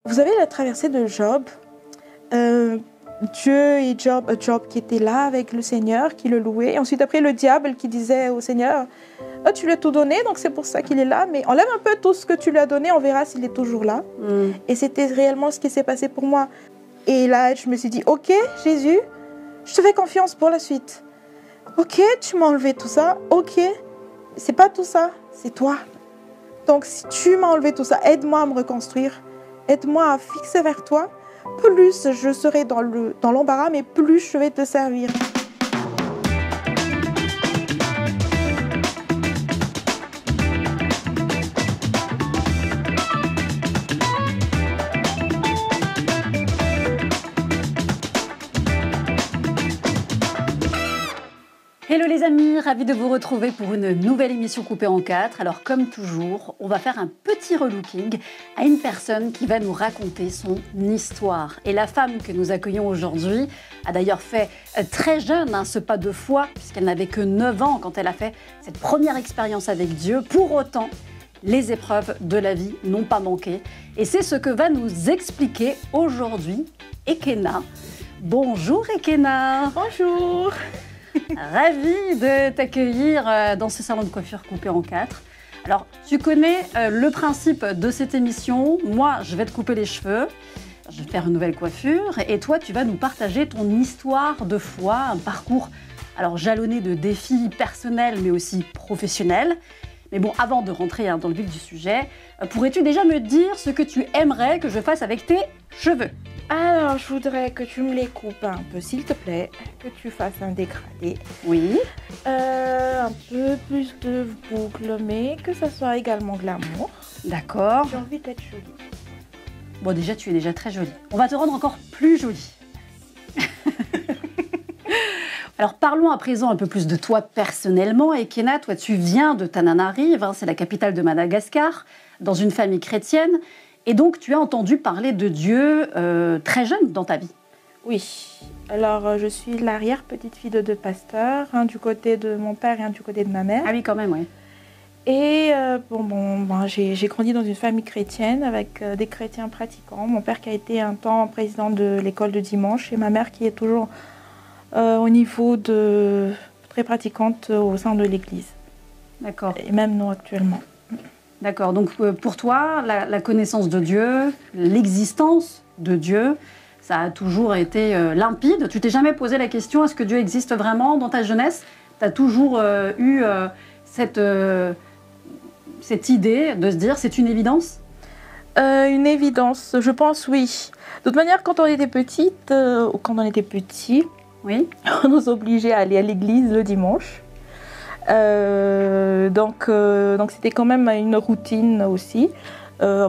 Vous avez la traversée de Job. Dieu et Job qui était là avec le Seigneur, qui le louait. Et ensuite, après, le diable qui disait au Seigneur, oh, tu lui as tout donné, donc c'est pour ça qu'il est là. Mais enlève un peu tout ce que tu lui as donné, on verra s'il est toujours là. Et c'était réellement ce qui s'est passé pour moi. Et là, je me suis dit, ok, Jésus, je te fais confiance pour la suite. Ok, tu m'as enlevé tout ça. Ok, c'est pas tout ça, c'est toi. Donc, si tu m'as enlevé tout ça, aide-moi à me reconstruire. Aide-moi à fixer vers toi. Plus je serai dans l'embarras, mais plus je vais te servir. Hello les amis, ravi de vous retrouver pour une nouvelle émission coupée en 4. Alors comme toujours, on va faire un petit relooking à une personne qui va nous raconter son histoire. Et la femme que nous accueillons aujourd'hui a d'ailleurs fait très jeune ce pas de foi, puisqu'elle n'avait que 9 ans quand elle a fait cette première expérience avec Dieu. Pour autant, les épreuves de la vie n'ont pas manqué. Et c'est ce que va nous expliquer aujourd'hui Ekena. Bonjour Ekena. Bonjour. Ravie de t'accueillir dans ce salon de coiffure coupé en 4. Alors, tu connais le principe de cette émission. Moi, je vais te couper les cheveux, je vais te faire une nouvelle coiffure et toi, tu vas nous partager ton histoire de foi, un parcours alors jalonné de défis personnels mais aussi professionnels. Mais bon, avant de rentrer dans le vif du sujet, pourrais-tu déjà me dire ce que tu aimerais que je fasse avec tes cheveux ? Alors, je voudrais que tu me les coupes un peu, s'il te plaît, que tu fasses un dégradé. Oui. Un peu plus de boucles, mais que ça soit également glamour. D'accord. J'ai envie d'être jolie. Bon, déjà, tu es déjà très jolie. On va te rendre encore plus jolie. Alors, parlons à présent un peu plus de toi personnellement. Ekena, toi, tu viens de Tananarive, c'est la capitale de Madagascar, dans une famille chrétienne. Et donc, tu as entendu parler de Dieu très jeune dans ta vie. Oui. Alors, je suis l'arrière-petite-fille de 2 pasteurs, un du côté de mon père et un du côté de ma mère. Ah oui, quand même, oui. Et j'ai grandi dans une famille chrétienne avec des chrétiens pratiquants. Mon père qui a été un temps président de l'école de dimanche et ma mère qui est toujours au niveau de très pratiquante au sein de l'église. D'accord. Et même nous actuellement. D'accord, donc pour toi, la connaissance de Dieu, l'existence de Dieu, ça a toujours été limpide. Tu t'es jamais posé la question, est-ce que Dieu existe vraiment dans ta jeunesse ? Tu as toujours eu cette idée de se dire, c'est une évidence ? Une évidence, je pense oui. De toute manière, quand on était petite, ou quand on était petit, oui. On nous obligeait à aller à l'église le dimanche. Donc c'était quand même une routine aussi,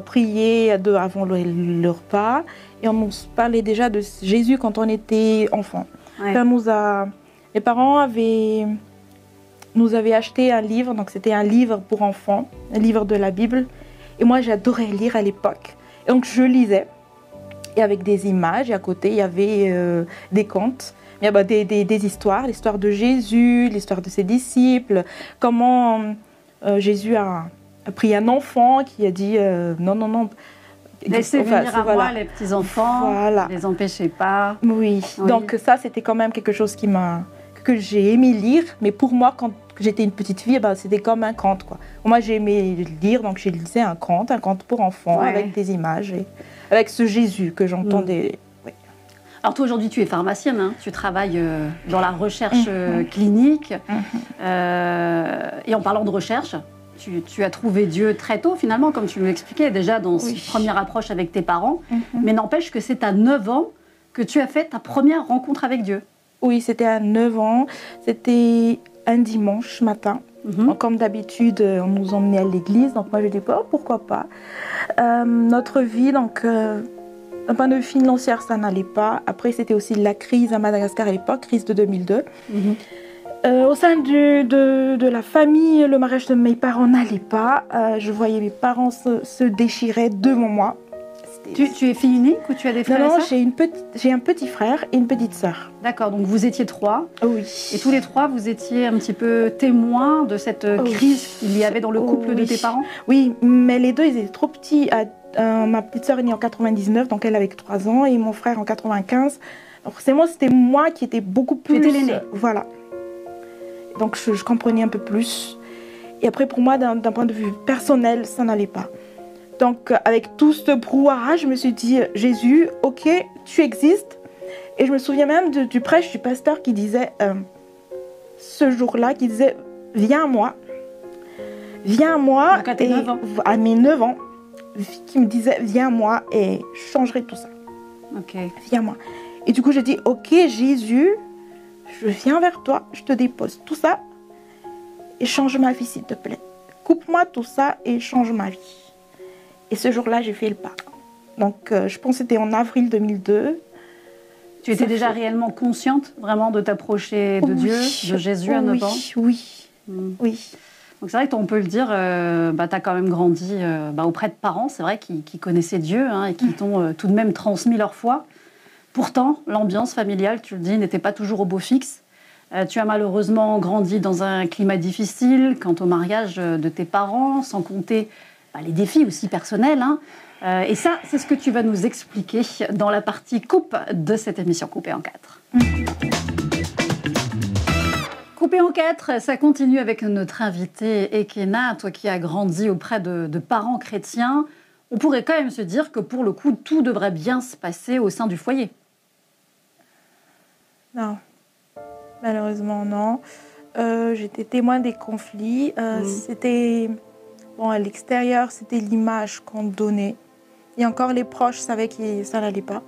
prier avant le repas, et on nous parlait déjà de Jésus quand on était enfant. Ouais. Les parents nous avaient acheté un livre, donc c'était un livre pour enfants, un livre de la Bible, et moi j'adorais lire à l'époque, et donc je lisais, et avec des images, et à côté il y avait des contes. Il y a des histoires, l'histoire de Jésus, l'histoire de ses disciples, comment Jésus a pris un enfant qui a dit non. Laissez venir à moi les petits-enfants, voilà. Ne les empêchez pas. Oui, donc ça c'était quand même quelque chose que j'ai aimé lire, mais pour moi quand j'étais une petite fille, c'était comme un conte, quoi. Moi j'ai aimé lire, donc j'ai lisé un conte pour enfants, avec des images, et avec ce Jésus que j'entendais. Alors toi aujourd'hui tu es pharmacienne, tu travailles dans la recherche clinique et en parlant de recherche, tu as trouvé Dieu très tôt finalement comme tu nous l'expliquais déjà dans cette première approche avec tes parents, mais n'empêche que c'est à 9 ans que tu as fait ta première rencontre avec Dieu. Oui, c'était à 9 ans, c'était un dimanche matin. Donc, comme d'habitude, on nous emmenait à l'église, donc moi je dis pourquoi pas. Notre vie, donc... d'un point de vue financier, ça n'allait pas. Après, c'était aussi la crise à Madagascar à l'époque, crise de 2002. Au sein de la famille, le mariage de mes parents n'allait pas. Je voyais mes parents se déchirer devant moi. Tu es fille unique ou tu as des frères et sœurs ? Non, j'ai un petit frère et une petite sœur. D'accord, donc vous étiez 3. Oui. Et tous les 3, vous étiez un petit peu témoins de cette crise qu'il y avait dans le couple de tes parents ? Oui, mais les 2, ils étaient trop petits Ma petite sœur est née en 99, donc elle avait 3 ans, et mon frère en 95. Donc forcément, c'était moi qui étais beaucoup plus... Tu étais l'aînée. Voilà. Donc je comprenais un peu plus. Et après, pour moi, d'un point de vue personnel, ça n'allait pas. Donc avec tout ce brouhaha, je me suis dit, Jésus, ok, tu existes. Et je me souviens même du prêche du pasteur qui disait, ce jour-là, qui disait, viens à moi. Viens à moi. Donc à tes 9 ans. À mes 9 ans, qui me disait, viens à moi et je changerai tout ça. Ok. Viens à moi. Et du coup, j'ai dit, ok, Jésus, je viens vers toi, je te dépose tout ça et change ma vie, s'il te plaît. Coupe-moi tout ça et change ma vie. Et ce jour-là, j'ai fait le pas. Donc, je pense que c'était en avril 2002. Tu étais déjà réellement consciente, vraiment, de t'approcher de Dieu, de Jésus à 9 ans? Oui. Donc c'est vrai qu'on peut le dire, tu as quand même grandi auprès de parents, c'est vrai, qui connaissaient Dieu et qui t'ont tout de même transmis leur foi. Pourtant, l'ambiance familiale, tu le dis, n'était pas toujours au beau fixe. Tu as malheureusement grandi dans un climat difficile quant au mariage de tes parents, sans compter les défis aussi personnels. Et ça, c'est ce que tu vas nous expliquer dans la partie coupe de cette émission Coupée en 4. Coupée en 4, ça continue avec notre invitée Ekena, toi qui as grandi auprès de parents chrétiens. On pourrait quand même se dire que pour le coup, tout devrait bien se passer au sein du foyer. Non, malheureusement non. J'étais témoin des conflits. C'était... Bon, à l'extérieur, c'était l'image qu'on donnait. Et encore, les proches savaient que ça n'allait pas.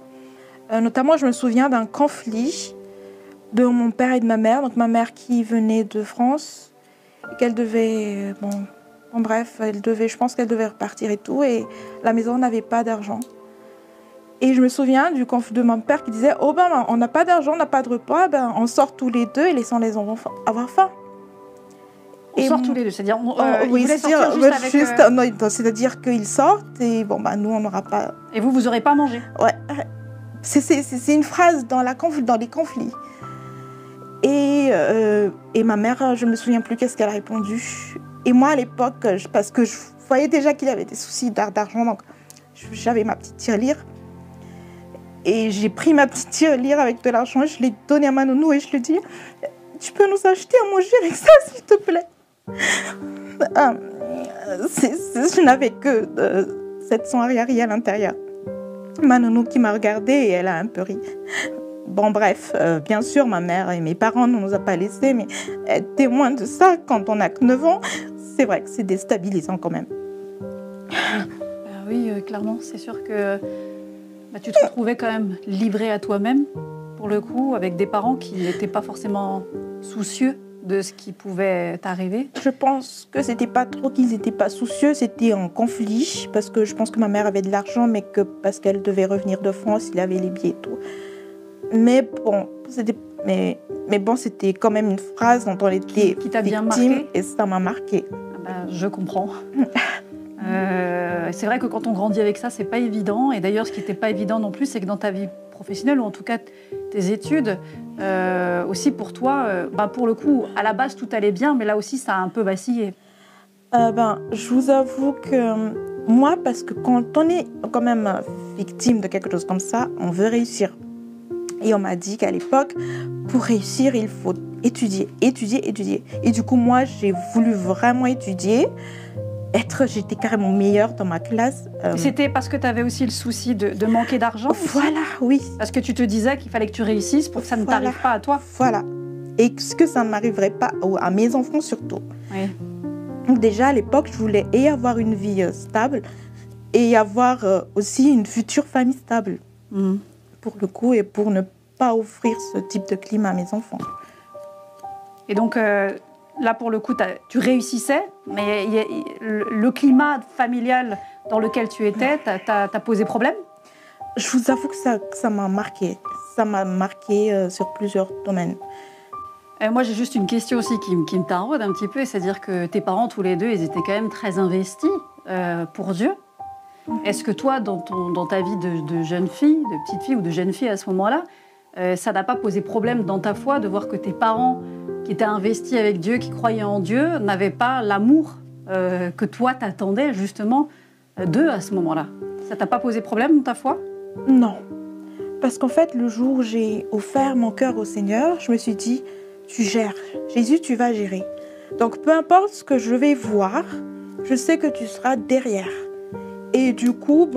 Notamment, je me souviens d'un conflit de mon père et de ma mère. Donc, ma mère qui venait de France, et qu'elle devait... bref, je pense qu'elle devait repartir et tout. Et la maison n'avait pas d'argent. Et je me souviens du conflit de mon père qui disait « Oh ben, on n'a pas d'argent, on n'a pas de repas, on sort tous les deux et laissons les enfants avoir faim. » On sort tous les deux, c'est-à-dire c'est-à-dire qu'ils sortent et nous on n'aura pas. Et vous n'aurez pas mangé. Ouais, c'est une phrase dans les conflits. Et ma mère, je me souviens plus qu'est-ce qu'elle a répondu. Et moi à l'époque, parce que je voyais déjà qu'il avait des soucis d'argent, donc j'avais ma petite tirelire. Et j'ai pris ma petite tirelire avec de l'argent, je l'ai donné à ma nounou et je lui ai dit « Tu peux nous acheter à manger avec ça, s'il te plaît ?» Je n'avais que 700 ariari à l'intérieur. Ma nounou qui m'a regardée et elle a un peu ri. Bon bref, bien sûr, ma mère et mes parents ne nous ont pas laissés, mais être témoin de ça quand on a que 9 ans, c'est vrai que c'est déstabilisant quand même. Oui, clairement, c'est sûr que tu te retrouvais quand même livrée à toi-même, pour le coup, avec des parents qui n'étaient pas forcément soucieux de ce qui pouvait t'arriver. Je pense que c'était pas trop qu'ils n'étaient pas soucieux, c'était en conflit, parce que je pense que ma mère avait de l'argent, mais que parce qu'elle devait revenir de France, il avait les billets et tout. Mais bon, c'était quand même une phrase dont on était qui t'a bien victime, marqué. Et ça m'a marqué. Je comprends. C'est vrai que quand on grandit avec ça, c'est pas évident. Et d'ailleurs, ce qui n'était pas évident non plus, c'est que dans ta vie professionnelle, ou en tout cas tes études, aussi pour toi, pour le coup, à la base, tout allait bien, mais là aussi, ça a un peu vacillé. Je vous avoue que moi, parce que quand on est quand même victime de quelque chose comme ça, on veut réussir. Et on m'a dit qu'à l'époque, pour réussir, il faut étudier. Et du coup, moi, j'ai voulu vraiment étudier. J'étais carrément meilleure dans ma classe. C'était parce que tu avais aussi le souci de manquer d'argent aussi. Voilà, oui. Parce que tu te disais qu'il fallait que tu réussisses pour que ça ne t'arrive pas à toi. Voilà. Et que ça ne m'arriverait pas à mes enfants surtout. Oui. Donc déjà, à l'époque, je voulais avoir une vie stable et avoir aussi une future famille stable. Pour le coup, et pour ne pas offrir ce type de climat à mes enfants. Et donc... là, pour le coup, tu réussissais, mais le climat familial dans lequel tu étais, t'as posé problème? Je vous avoue que ça m'a marqué. Ça m'a marqué sur plusieurs domaines. Moi, j'ai juste une question aussi qui me taraude un petit peu, c'est-à-dire que tes parents, tous les deux, ils étaient quand même très investis pour Dieu. Est-ce que toi, dans ta vie de jeune fille, de petite fille ou de jeune fille à ce moment-là, ça n'a pas posé problème dans ta foi de voir que tes parents, qui étaient investis avec Dieu, qui croyaient en Dieu, n'avaient pas l'amour que toi t'attendais justement d'eux à ce moment-là? Ça t'a pas posé problème dans ta foi? Non. Parce qu'en fait, le jour où j'ai offert mon cœur au Seigneur, je me suis dit, tu gères. Jésus, tu vas gérer. Donc, peu importe ce que je vais voir, je sais que tu seras derrière. Et du coup,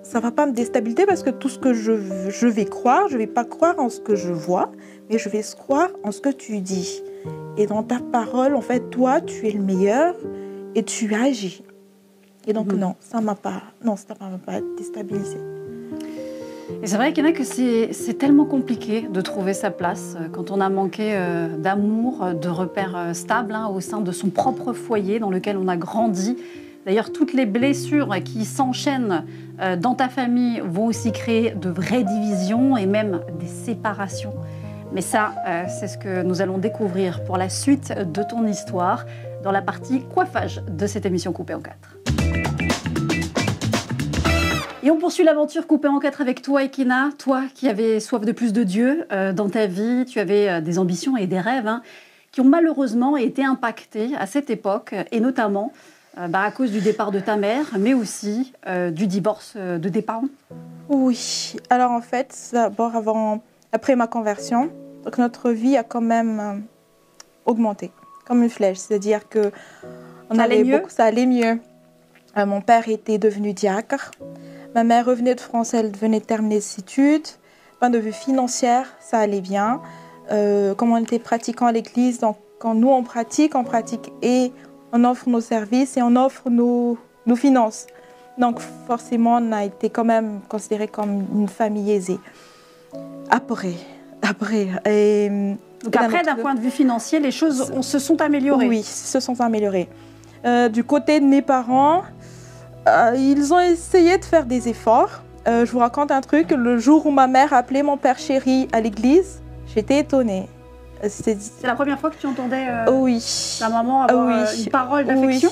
ça ne va pas me déstabiliser parce que tout ce que je vais croire, je ne vais pas croire en ce que je vois, mais je vais croire en ce que tu dis. Et dans ta parole, en fait, toi, tu es le meilleur et tu agis. Et donc, non, ça ne m'a pas déstabilisé. Et c'est vrai qu'il y en a que c'est tellement compliqué de trouver sa place quand on a manqué d'amour, de repères stables au sein de son propre foyer dans lequel on a grandi. D'ailleurs, toutes les blessures qui s'enchaînent dans ta famille vont aussi créer de vraies divisions et même des séparations. Mais ça, c'est ce que nous allons découvrir pour la suite de ton histoire dans la partie coiffage de cette émission Coupée en 4. Et on poursuit l'aventure Coupée en 4 avec toi, Ekena. Toi qui avais soif de plus de Dieu dans ta vie, tu avais des ambitions et des rêves qui ont malheureusement été impactés à cette époque, et notamment à cause du départ de ta mère, mais aussi du divorce de tes parents. Oui, alors en fait, d'abord après ma conversion, donc notre vie a quand même augmenté, comme une flèche. C'est-à-dire que ça allait mieux. Mon père était devenu diacre. Ma mère revenait de France, elle venait de terminer ses études. Point de vue financier, ça allait bien. Comme on était pratiquants à l'église, donc quand nous on pratique et on offre nos services et on offre nos finances. Donc forcément, on a été quand même considérés comme une famille aisée. Après. Donc après, d'un point de vue financier, les choses se sont améliorées. Oui, se sont améliorées. Du côté de mes parents, ils ont essayé de faire des efforts. Je vous raconte un truc. Le jour où ma mère appelait mon père chéri à l'église, j'étais étonnée. C'est la première fois que tu entendais ta maman avoir une parole d'affection?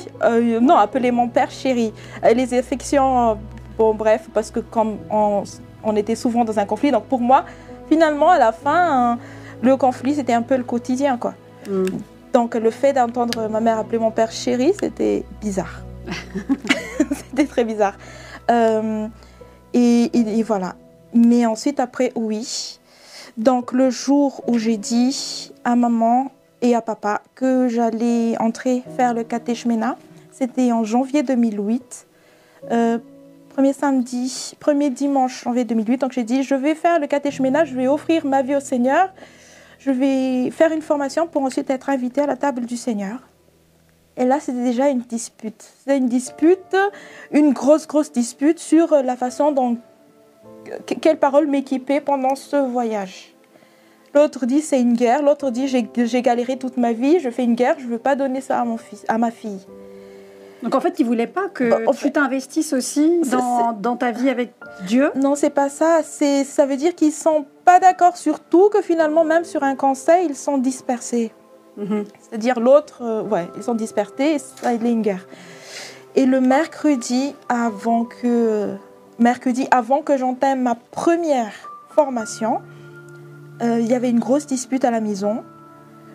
Non, appeler mon père chéri. Les affections, bref, parce que comme on était souvent dans un conflit, donc pour moi, finalement, à la fin, le conflit, c'était un peu le quotidien, quoi. Donc le fait d'entendre ma mère appeler mon père chéri, c'était bizarre. C'était très bizarre. Et voilà. Mais ensuite, après, oui. Donc, le jour où j'ai dit à maman et à papa que j'allais faire le catéchménat, c'était en janvier 2008. Premier dimanche janvier 2008. Donc, j'ai dit, je vais faire le catéchménat, je vais offrir ma vie au Seigneur. Je vais faire une formation pour ensuite être invitée à la table du Seigneur. Et là, c'était déjà une dispute. C'était une grosse dispute sur la façon dont quelle parole m'équiper pendant ce voyage. L'autre dit c'est une guerre, l'autre dit j'ai galéré toute ma vie, je fais une guerre, je ne veux pas donner ça à ma fille. Donc en fait, ils ne voulaient pas que tu t'investisses aussi dans ta vie avec Dieu? Non, c'est pas ça. Ça veut dire qu'ils ne sont pas d'accord sur tout, que finalement, même sur un conseil, ils sont dispersés. C'est-à-dire l'autre, ils sont dispersés et ça, il est une guerre. Et le mercredi, avant que j'entame ma première formation, il y avait une grosse dispute à la maison,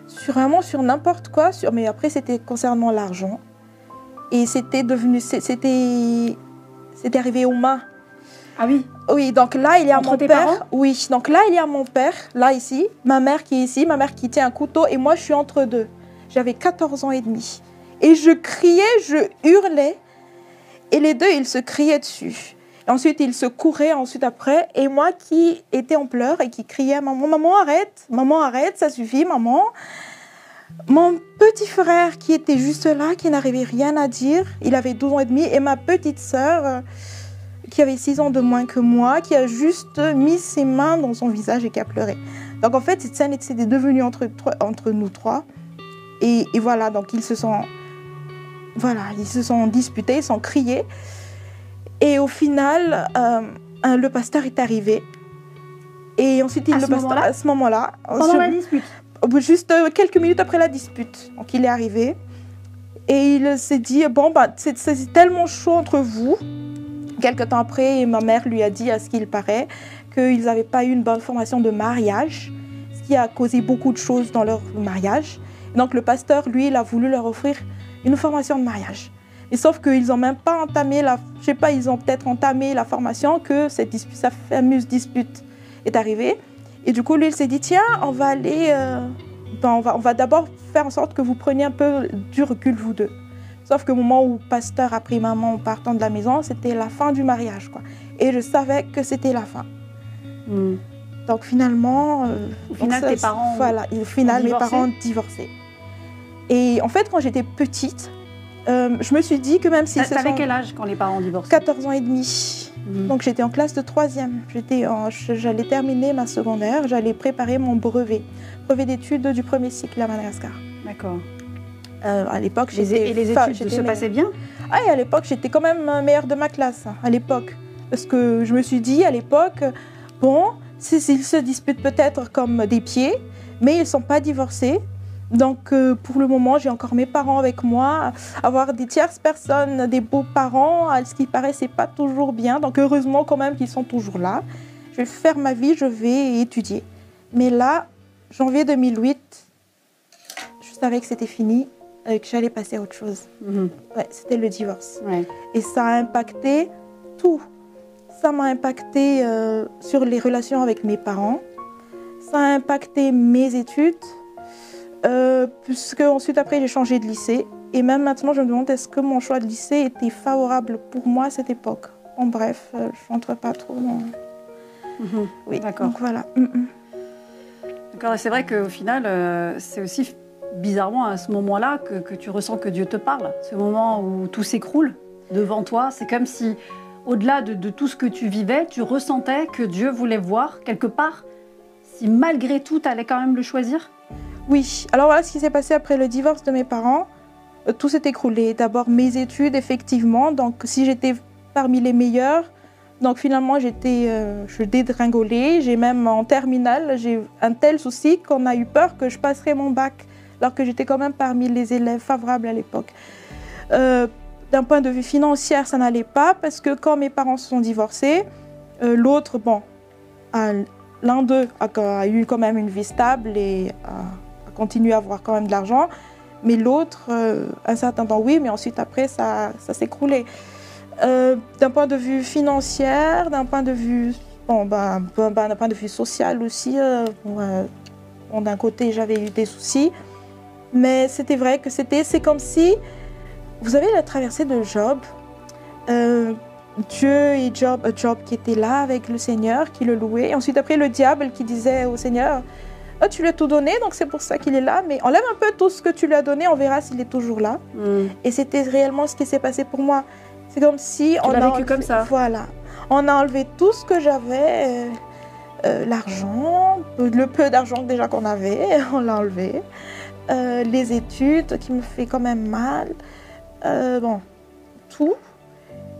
sur n'importe quoi, mais après c'était concernant l'argent. Et c'était arrivé aux mains. Ah oui? Oui, donc là, il y a Entre mon tes père. parents? Oui, donc là, il y a mon père, là, ici, ma mère qui est ici, ma mère qui tient un couteau, et moi, je suis entre deux. J'avais 14 ans et demi. Et je criais, je hurlais, et les deux, ils se criaient dessus. Et ensuite, ils se couraient après, et moi qui étais en pleurs et qui criais, maman, arrête, ça suffit, maman. Mon petit frère qui était juste là, qui n'arrivait rien à dire, il avait 12 ans et demi, et ma petite sœur, qui avait 6 ans de moins que moi, qui a juste mis ses mains dans son visage et qui a pleuré. Donc en fait, cette scène était devenue entre nous trois. Et voilà, donc ils se sont disputés, ils se sont criés. Et au final, le pasteur est arrivé. Et ensuite, à ce moment-là, pendant la dispute? Juste quelques minutes après la dispute. Donc il est arrivé. Et il s'est dit, c'est tellement chaud entre vous. Quelque temps après, ma mère lui a dit, à ce qu'il paraît, qu'ils n'avaient pas eu une bonne formation de mariage, ce qui a causé beaucoup de choses dans leur mariage. Donc le pasteur, lui, il a voulu leur offrir une formation de mariage. Et sauf qu'ils n'ont même pas entamé je sais pas, ils ont peut-être entamé la formation que cette fameuse dispute est arrivée. Et du coup, lui, il s'est dit, tiens, on va aller, on va d'abord faire en sorte que vous preniez un peu du recul, vous deux. Sauf qu'au moment où le pasteur a pris maman en partant de la maison, c'était la fin du mariage, quoi. Et je savais que c'était la fin. Donc finalement... au final, tes parents voilà, au final, mes parents ont divorcé. Et en fait, quand j'étais petite, je me suis dit que même si... T'avais quel âge quand les parents ont divorcé? 14 ans et demi. Donc j'étais en classe de 3e. J'allais terminer ma secondaire, j'allais préparer mon brevet d'études du premier cycle à Madagascar. D'accord. À l'époque, et les études se passaient bien? Ah, et à l'époque, j'étais quand même meilleure de ma classe, à l'époque. Parce que je me suis dit, à l'époque, bon, ils se disputent peut-être comme des pieds, mais ils ne sont pas divorcés. Donc, pour le moment, j'ai encore mes parents avec moi. Avoir des tierces personnes, des beaux-parents, à ce qui paraît, c'est pas toujours bien. Donc, heureusement quand même qu'ils sont toujours là. Je vais faire ma vie, je vais étudier. Mais là, janvier 2008, je savais que c'était fini, que j'allais passer à autre chose. Ouais, c'était le divorce. Ouais. Et ça a impacté tout. Ça m'a impacté sur les relations avec mes parents. Ça a impacté mes études. Puisque ensuite après j'ai changé de lycée et même maintenant je me demande est-ce que mon choix de lycée était favorable pour moi à cette époque. Bon bref, je n'entre pas trop dans... Oui, d'accord. Donc voilà. D'accord, et c'est vrai qu'au final, c'est aussi bizarrement à ce moment-là que tu ressens que Dieu te parle. Ce moment où tout s'écroule devant toi, c'est comme si au-delà de tout ce que tu vivais, tu ressentais que Dieu voulait voir quelque part si malgré tout tu allais quand même le choisir. Oui, alors voilà ce qui s'est passé après le divorce de mes parents. Tout s'est écroulé. D'abord mes études, effectivement. Donc si j'étais parmi les meilleures, donc finalement je dédringolais. J'ai même en terminale, j'ai un tel souci qu'on a eu peur que je passerais mon bac, alors que j'étais quand même parmi les élèves favorables à l'époque. D'un point de vue financier, ça n'allait pas parce que quand mes parents se sont divorcés, l'autre, bon, l'un d'eux a eu quand même une vie stable et a continué à avoir quand même de l'argent, mais l'autre, un certain temps, oui, mais ensuite après, ça s'écroulait. D'un point de vue financier, d'un point de vue, d'un point de vue social aussi, d'un côté, j'avais eu des soucis, mais c'était vrai que c'est comme si, vous avez la traversée de Job, Dieu et Job qui était là avec le Seigneur, qui le louait. Et ensuite, après, le diable qui disait au Seigneur, oh, tu lui as tout donné, donc c'est pour ça qu'il est là, mais enlève un peu tout ce que tu lui as donné, on verra s'il est toujours là. Et c'était réellement ce qui s'est passé pour moi. C'est comme si on a vécu comme ça. Voilà. On a enlevé tout ce que j'avais, l'argent, le peu d'argent déjà qu'on avait, on l'a enlevé. Les études qui me fait quand même mal. Tout.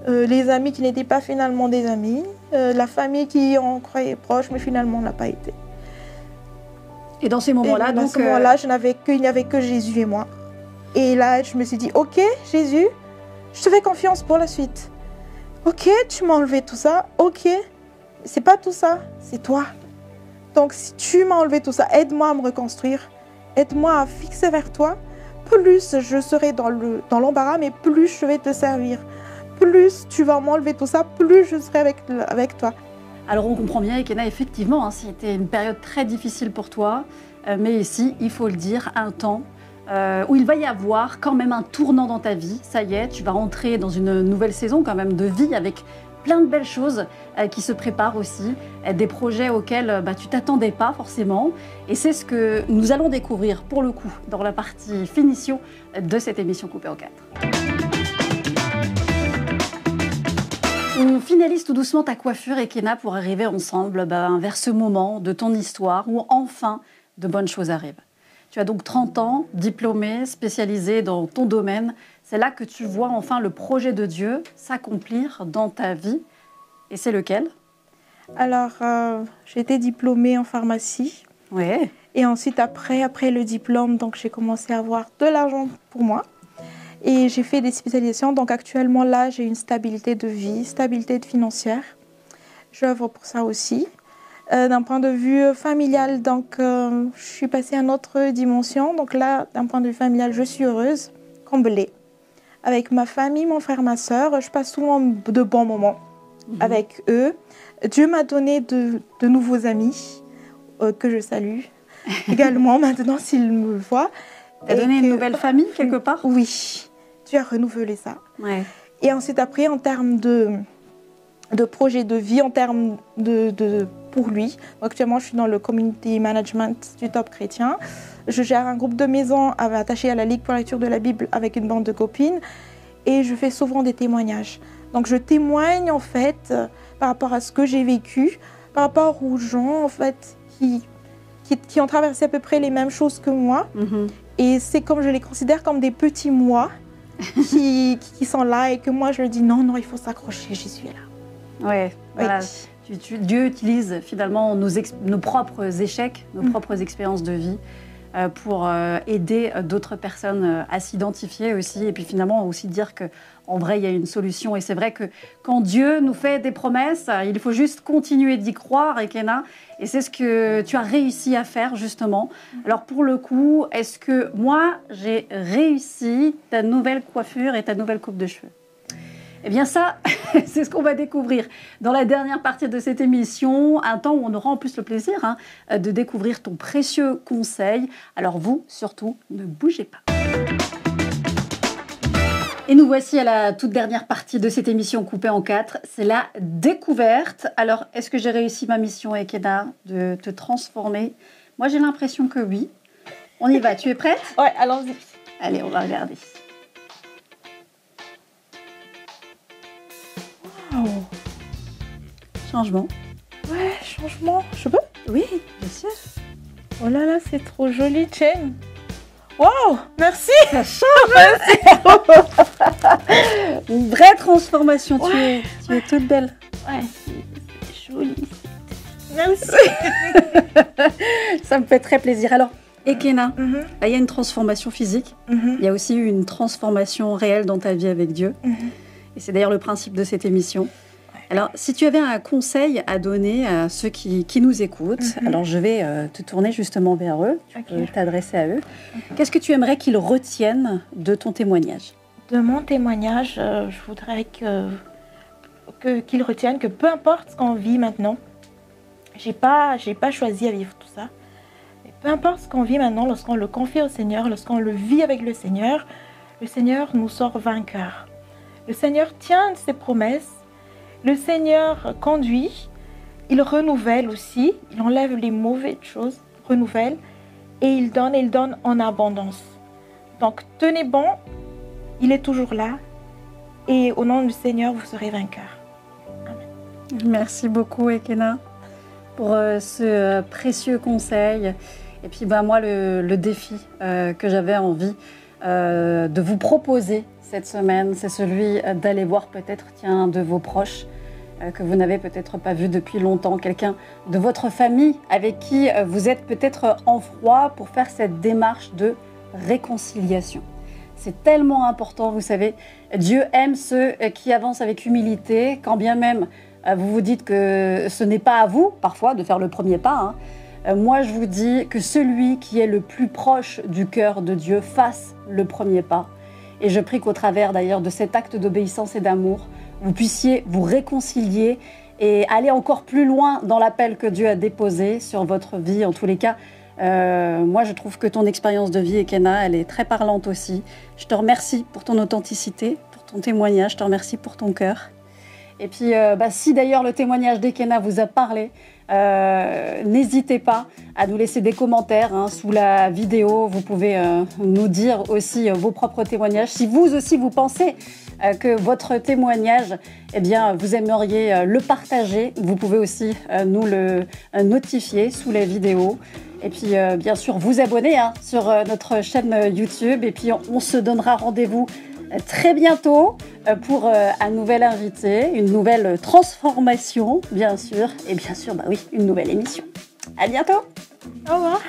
Les amis qui n'étaient pas finalement des amis, la famille qui on croyait proche, mais finalement on n'a pas été. Et dans ces moments-là, dans ce moment-là, il n'y avait que Jésus et moi. Et là, je me suis dit, ok, Jésus, je te fais confiance pour la suite. Ok, tu m'as enlevé tout ça. Ok, c'est pas tout ça, c'est toi. Donc si tu m'as enlevé tout ça, aide-moi à me reconstruire, aide-moi à fixer vers toi. Plus je serai dans l'embarras, mais plus je vais te servir. Plus tu vas m'enlever tout ça, plus je serai avec toi. Alors on comprend bien, Ekena, effectivement, c'était une période très difficile pour toi, mais ici, il faut le dire, un temps où il va y avoir quand même un tournant dans ta vie. Ça y est, tu vas rentrer dans une nouvelle saison quand même de vie avec plein de belles choses qui se préparent aussi, des projets auxquels tu t'attendais pas forcément. Et c'est ce que nous allons découvrir pour le coup dans la partie finition de cette émission Coupée en 4. On finalise tout doucement ta coiffure, Ekena, pour arriver ensemble vers ce moment de ton histoire où enfin de bonnes choses arrivent. Tu as donc 30 ans, diplômée, spécialisée dans ton domaine. C'est là que tu vois enfin le projet de Dieu s'accomplir dans ta vie. Et c'est lequel? Alors, j'ai été diplômée en pharmacie. Oui. Et ensuite, après le diplôme, donc, j'ai commencé à avoir de l'argent pour moi. Et j'ai fait des spécialisations. Donc actuellement, là, j'ai une stabilité de vie, stabilité financière. J'œuvre pour ça aussi. D'un point de vue familial, donc, je suis passée à une autre dimension. Donc là, d'un point de vue familial, je suis heureuse, comblée. avec ma famille, mon frère, ma sœur. Je passe souvent de bons moments avec eux. Dieu m'a donné de nouveaux amis que je salue également maintenant s'ils me voient. T'as donné une nouvelle famille quelque part? Oui, Dieu a renouvelé ça. Ouais. Et ensuite après, en termes de projet de vie, en termes pour lui. Donc, actuellement, je suis dans le community management du Top Chrétien. Je gère un groupe de maisons attaché à la Ligue pour la lecture de la Bible avec une bande de copines. Et je fais souvent des témoignages. Donc, je témoigne en fait par rapport à ce que j'ai vécu, par rapport aux gens en fait qui ont traversé à peu près les mêmes choses que moi. Et c'est comme je les considère comme des petits moi qui sont là et que moi je leur dis non, il faut s'accrocher, j'y suis là. Ouais, voilà. Dieu utilise finalement nos propres échecs, nos propres expériences de vie pour aider d'autres personnes à s'identifier aussi et puis finalement aussi dire qu'en vrai il y a une solution. Et c'est vrai que quand Dieu nous fait des promesses, il faut juste continuer d'y croire, Ekena, et c'est ce que tu as réussi à faire justement. Alors pour le coup, est-ce que moi j'ai réussi ta nouvelle coiffure et ta nouvelle coupe de cheveux? Eh bien ça, c'est ce qu'on va découvrir dans la dernière partie de cette émission, un temps où on aura en plus le plaisir de découvrir ton précieux conseil. Alors vous, surtout, ne bougez pas. Et nous voici à la toute dernière partie de cette émission coupée en 4, c'est la découverte. Alors, est-ce que j'ai réussi ma mission, Ekena, de te transformer? Moi, j'ai l'impression que oui. On y va, tu es prête? Ouais, allons-y. Allez, on va regarder. Oh. Changement. Ouais, changement. Je peux? Oui, bien sûr. Oh là là, c'est trop joli, Chen. Wow, merci. Ça change. Une vraie transformation. Ouais. Tu es toute belle. Ouais, c'est joli. Merci. Ça me fait très plaisir. Alors, Ekena, il y a une transformation physique. Il y a aussi eu une transformation réelle dans ta vie avec Dieu. Et c'est d'ailleurs le principe de cette émission. Alors, si tu avais un conseil à donner à ceux qui nous écoutent, alors je vais te tourner justement vers eux, tu peux t'adresser à eux. Qu'est-ce que tu aimerais qu'ils retiennent de ton témoignage? De mon témoignage, je voudrais qu'ils retiennent que peu importe ce qu'on vit maintenant, j'ai pas choisi à vivre tout ça, mais peu importe ce qu'on vit maintenant, lorsqu'on le confie au Seigneur, lorsqu'on le vit avec le Seigneur nous sort vainqueurs. Le Seigneur tient ses promesses, le Seigneur conduit, il renouvelle aussi, il enlève les mauvaises choses, renouvelle, et il donne en abondance. Donc tenez bon, il est toujours là, et au nom du Seigneur, vous serez vainqueurs. Amen. Merci beaucoup, Ekena, pour ce précieux conseil. Et puis moi, le défi que j'avais envie de vous proposer cette semaine, c'est celui d'aller voir peut-être un de vos proches que vous n'avez peut-être pas vu depuis longtemps, quelqu'un de votre famille avec qui vous êtes peut-être en froid pour faire cette démarche de réconciliation. C'est tellement important, vous savez. Dieu aime ceux qui avancent avec humilité, quand bien même vous vous dites que ce n'est pas à vous, parfois, de faire le premier pas. Moi, je vous dis que celui qui est le plus proche du cœur de Dieu fasse le premier pas. Et je prie qu'au travers d'ailleurs de cet acte d'obéissance et d'amour, vous puissiez vous réconcilier et aller encore plus loin dans l'appel que Dieu a déposé sur votre vie. En tous les cas, moi je trouve que ton expérience de vie, Ekena, elle est très parlante aussi. Je te remercie pour ton authenticité, pour ton témoignage, je te remercie pour ton cœur. Et puis si d'ailleurs le témoignage d'Ekena vous a parlé, n'hésitez pas à nous laisser des commentaires sous la vidéo. Vous pouvez nous dire aussi vos propres témoignages. Si vous aussi vous pensez que votre témoignage, vous aimeriez le partager, vous pouvez aussi nous le notifier sous la vidéo. Et puis bien sûr vous abonner sur notre chaîne YouTube. Et puis on se donnera rendez-vous très bientôt pour un nouvel invité, une nouvelle transformation, bien sûr, et bien sûr, une nouvelle émission. À bientôt. Au revoir.